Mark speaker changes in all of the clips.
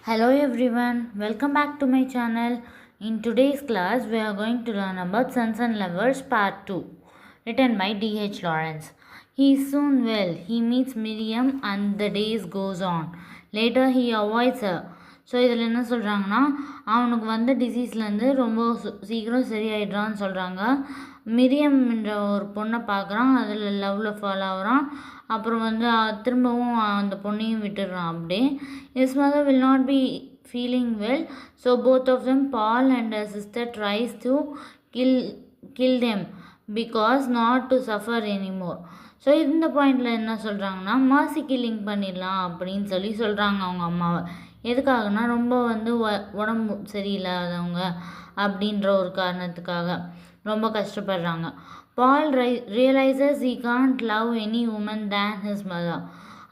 Speaker 1: Hello everyone, welcome back to my channel. In today's class, we are going to learn about Sons and Lovers Part 2, written by D.H. Lawrence. He is soon well. He meets Miriam and the days goes on. Later he avoids her. So இதில் என்ன சொல்கிறாங்கன்னா அவனுக்கு வந்த டிசீஸ்லேருந்து ரொம்ப சீக்கிரம் சரியாயிடுறான்னு சொல்கிறாங்க. மிரியம் என்ற ஒரு பொண்ணை பார்க்குறான், அதில் லவ்வில் ஃபாலோ ஆகுறான். அப்புறம் வந்து திரும்பவும் அந்த பொண்ணையும் விட்டுடுறான். அப்படியே his mother will not be feeling well, so both of them, Paul and her sister, tries to kill them because not to suffer anymore. So இந்த பாயிண்டில் என்ன சொல்கிறாங்கன்னா மாசி கில்லிங் பண்ணிடலாம் அப்படின்னு சொல்கிறாங்க அவங்க அம்மாவை. எதுக்காகனா ரொம்ப வந்து உடம்பு சரியில்லாதவங்க அப்படின்ற ஒரு காரணத்துக்காக ரொம்ப கஷ்டப்படுறாங்க. பால் realises he can't love any woman than his mother.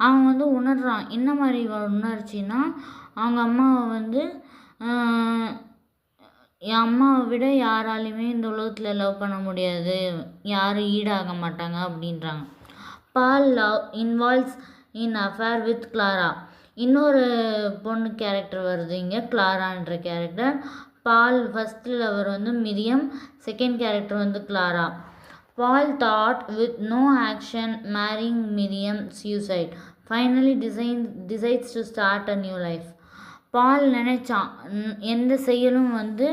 Speaker 1: அவன் வந்து உணர்றான். என்ன மாதிரி உணர்ச்சின்னா அவங்க அம்மாவை வந்து என் அம்மாவை விட யாராலையுமே இந்த உலகத்தில் லவ் பண்ண முடியாது, யாரும் ஈடாக மாட்டாங்க அப்படின்றாங்க. Paul love involves in affair with Clara. இன்னொரு பொண்ணு கேரக்டர் வருது இங்கே, கிளாரான்ற கேரக்டர். பால் ஃபஸ்ட் லவர் வந்து மிரியம், செகண்ட் கேரக்டர் வந்து Clara. Paul thought with no action marrying Miriam suicide, finally decides to start a new life. Paul நினச்சான் எந்த செயலும் வந்து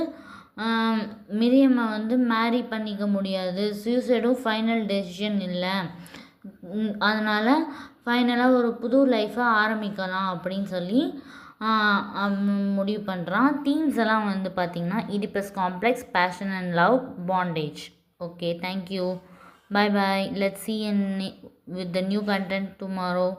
Speaker 1: மிரியம்மை வந்து மேரி பண்ணிக்க முடியாது, சூசைடும் ஃபைனல் டெசிஷன் இல்லை, அதனால் ஃபைனலாக ஒரு புது லைஃப்பை ஆரம்பிக்கலாம் அப்படின்னு சொல்லி முடிவு பண்ணுறான். தீம்ஸ் எல்லாம் வந்து பார்த்திங்கன்னா Oedipus complex, passion and love, bondage. Okay, thank you, bye bye. Let's see with the new content tomorrow.